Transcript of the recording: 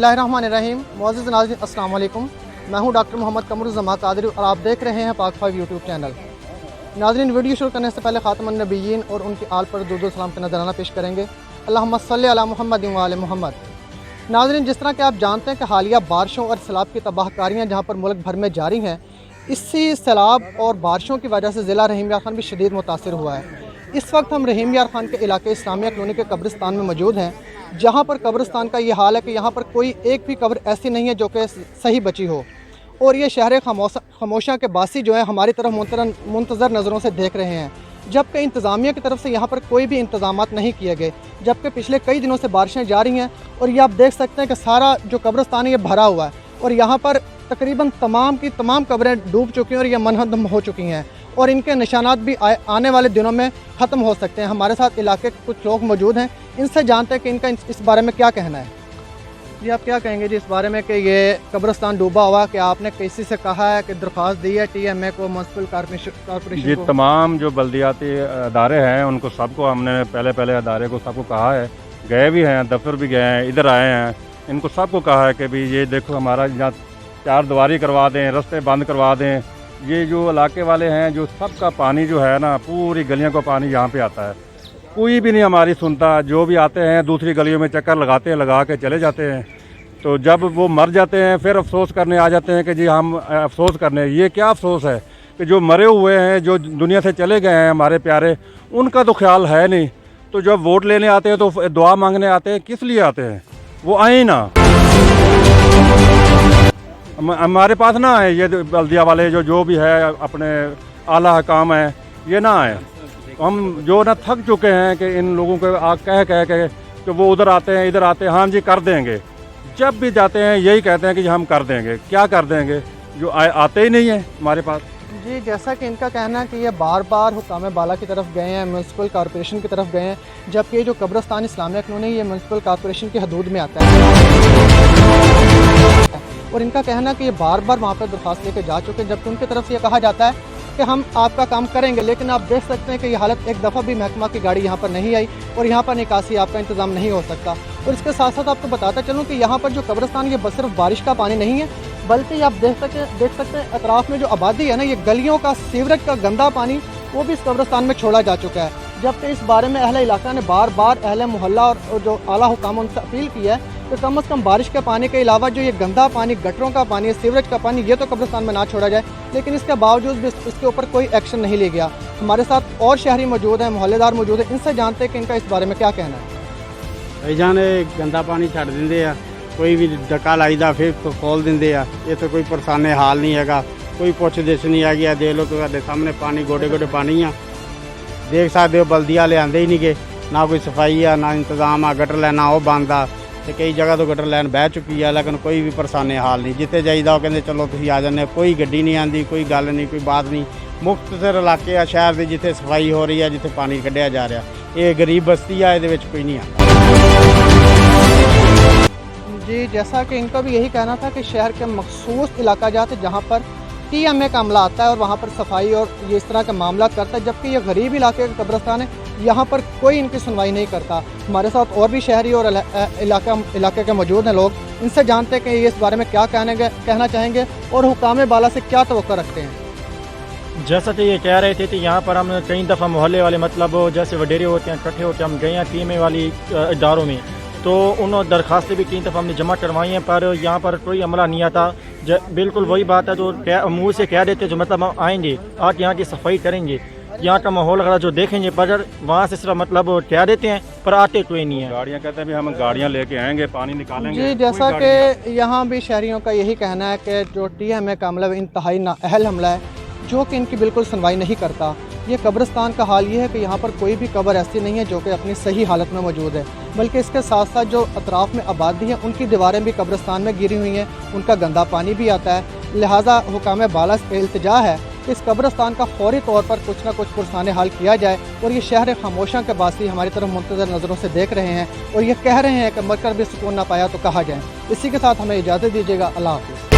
बिस्मिल्लाहिर्रहमानिर्रहीम। मुअज़्ज़िज़ नाज़रीन, अस्सलाम वालेकुम। मैं हूं डॉक्टर मोहम्मद कमरुज़्ज़मा कादरी और आप देख रहे हैं पाक 5 यूट्यूब चैनल। नाज़रीन, वीडियो शुरू करने से पहले ख़ातमुन नबिय्यीन और उनकी आल पर दुरूद व सलाम का नज़राना पेश करेंगे। अल्लाहुम्मा सल्लि अला मुहम्मद व आले मुहम्मद। नाज़रीन, जिस तरह कि आप जानते हैं कि हालिया बारिशों और सैलाब की तबाहकारियाँ जहाँ पर मुल्क भर में जारी हैं, इसी सैलाब और बारिशों की वजह से ज़िला रहीम यार खान भी शदीद मुतासिर हुआ है। इस वक्त हम रहीम यार खान के इलाके इस्लामिया कॉलोनी के कब्रिस्तान में मौजूद हैं, जहाँ पर कब्रिस्तान का ये हाल है कि यहाँ पर कोई एक भी कब्र ऐसी नहीं है जो कि सही बची हो। और ये शहर खामोशा के बासी जो है हमारी तरफ मुंतज़र नज़रों से देख रहे हैं, जबकि इंतज़ामिया की तरफ से यहाँ पर कोई भी इंतज़ामात नहीं किए गए, जबकि पिछले कई दिनों से बारिशें जारी हैं। और ये आप देख सकते हैं कि सारा जो कब्रिस्तान है ये भरा हुआ है और यहाँ पर तकरीबन तमाम की तमाम कब्रें डूब चुकी हैं और ये मनहदम हो चुकी हैं और इनके निशानात भी आने वाले दिनों में ख़त्म हो सकते हैं। हमारे साथ इलाके के कुछ लोग मौजूद हैं, इनसे जानते हैं कि इनका इस बारे में क्या कहना है। जी, आप क्या कहेंगे जी इस बारे में कि ये कब्रिस्तान डूबा हुआ, कि आपने किसी से कहा है कि दरख्वास्त दी है TMA को, म्युनिसिपल कॉर्पोरेशन जी, को? तमाम जो बल्दियाती अदारे हैं उनको सबको हमने पहले अदारे को सबको कहा है, गए भी हैं, दफ्तर भी गए हैं, इधर आए हैं, इनको सबको कहा है कि भाई ये देखो हमारा यहाँ चार दीवारी करवा दें, रास्ते बंद करवा दें। ये जो इलाके वाले हैं जो सबका पानी जो है ना, पूरी गलियों का पानी यहाँ पे आता है, कोई भी नहीं हमारी सुनता। जो भी आते हैं दूसरी गलियों में चक्कर लगाते हैं, लगा के चले जाते हैं। तो जब वो मर जाते हैं फिर अफसोस करने आ जाते हैं कि जी हम अफसोस करने। ये क्या अफसोस है कि जो मरे हुए हैं, जो दुनिया से चले गए हैं हमारे प्यारे, उनका तो ख्याल है नहीं। तो जब वोट लेने आते हैं तो दुआ मांगने आते हैं, किस लिए आते हैं? वो आए ना, हमारे पास ना आए। ये बल्दिया वाले जो भी है अपने आला हकाम है, ये ना आए। हम जो ना थक चुके हैं कि इन लोगों को कह के कि वो उधर आते हैं इधर आते हैं, हाँ जी कर देंगे। जब भी जाते हैं यही कहते हैं कि हम कर देंगे। क्या कर देंगे? जो आते ही नहीं है हमारे पास। जी, जैसा कि इनका कहना है कि ये बार बार हुकाम बाला की तरफ गए हैं, म्युनिसिपल कॉर्पोरेशन की तरफ गए हैं, जबकि जो कब्रिस्तान इस्लामिया कॉलोनी ये म्युनिसिपल कॉर्पोरेशन की हदूद में आता है। और इनका कहना है कि ये बार बार वहाँ पर दरख्वास्त लेकर जा चुके हैं, जबकि उनकी तरफ से ये कहा जाता है कि हम आपका काम करेंगे। लेकिन आप देख सकते हैं कि ये हालत, एक दफ़ा भी महकमा की गाड़ी यहाँ पर नहीं आई और यहाँ पर निकासी आपका इंतज़ाम नहीं हो सकता। और इसके साथ साथ आपको बताता चलूँ कि यहाँ पर जो कब्रिस्तान ये बस सिर्फ बारिश का पानी नहीं है, बल्कि आप देख सकते हैं अतराफ़ में जो आबादी है ना, ये गलियों का सीवरेज का गंदा पानी वो भी इस कब्रिस्तान में छोड़ा जा चुका है। जबकि इस बारे में अहले इलाका ने बार बार अहले मोहल्ला और जो आला हुकाम उनसे अपील की है कि कम से कम बारिश के पानी के अलावा जो ये गंदा पानी, गटरों का पानी, सीवरेज का पानी, ये तो कब्रिस्तान में ना छोड़ा जाए। लेकिन इसके बावजूद भी इसके ऊपर कोई एक्शन नहीं लिया गया। हमारे साथ और शहरी मौजूद हैं, मोहल्लेदार मौजूद हैं, इनसे जानते हैं कि इनका इस बारे में क्या कहना है। भाईजान गंदा पानी छड़ देंगे आ, कोई भी डका लाईदा फिर खोल देंगे आ। ये तो कोई परेशानी हाल नहीं है, कोई पुछ दिश नहीं है। देख लो तो सामने पानी गोडे गोडे पानी आ, देख सकते हो। बल्दिया ले आते ही नहीं गए, ना कोई सफाई आ ना इंतजाम आ। गटर लैना वो बंद आ, तो कई जगह तो गटर लैन बह चुकी है, लेकिन कोई भी परेशानी हाल नहीं। जिते जाइदा वो कहते चलो तुम आ जाने, कोई गड्डी नहीं आती, कोई गल नहीं, कोई बात नहीं। मुख्तसर इलाके आ शहर के जिथे सफाई हो रही है, जिथे पानी कढ़िया जा रहा। ये गरीब बस्ती है, ये कोई नहीं आता। जी, जैसा कि इनका भी यही कहना था कि शहर के मखसूस इलाका जाते जहाँ पर TMA का अमला आता है और वहाँ पर सफाई और ये इस तरह के मामला करता है, जबकि ये गरीब इलाके का कब्रिस्तान है, यहाँ पर कोई इनकी सुनवाई नहीं करता। हमारे साथ और भी शहरी और इलाके के मौजूद हैं लोग, इनसे जानते हैं कि ये इस बारे में क्या कहना चाहेंगे और हुकाम बाला से क्या तवक्को रखते हैं। जैसा कि ये कह रहे थे कि यहाँ पर हम कई दफ़ा मोहल्ले वाले मतलब जैसे वडेरे होते हैं, इकट्ठे होते हैं, हम गए हैं TMA वाली इदारों में, तो उन्होंने दरखास्तें भी 3 दफ़ा हमने जमा करवाई हैं, पर यहाँ पर कोई अमला नहीं आता। बिल्कुल वही बात है जो मुँह से कह देते, जो मतलब हम आएंगे आके यहाँ की सफाई करेंगे, यहाँ का माहौल वगैरह जो देखेंगे, पर वहाँ से सिर्फ मतलब कह देते हैं पर आते कोई नहीं है। गाड़ियाँ कहते हैं भी हम गाड़ियाँ लेके आएंगे, पानी निकालेंगे। जी, जैसा कि यहाँ भी शहरियों का यही कहना है कि जो TMA का अमला इंतहाई नाअहल हमला है, जो कि इनकी बिल्कुल सुनवाई नहीं करता। ये कब्रिस्तान का हाल ये है कि यहाँ पर कोई भी कब्र ऐसी नहीं है जो कि अपनी सही हालत में मौजूद है, बल्कि इसके साथ साथ जो अतराफ़ में आबादी है उनकी दीवारें भी कब्रिस्तान में गिरी हुई हैं, उनका गंदा पानी भी आता है। लिहाजा हुकाम बाला से इल्तिजा है कि इस कब्रिस्तान का फौरी तौर पर कुछ ना कुछ पुरसाने हाल किया जाए। और ये शहर खामोशा के बासी हमारी तरफ मुंतज़र नज़रों से देख रहे हैं और ये कह रहे हैं कि मरकर भी सुकून ना पाया तो कहा जाए। इसी के साथ हमें इजाज़त दीजिएगा। अल्लाह हाफ़िज़।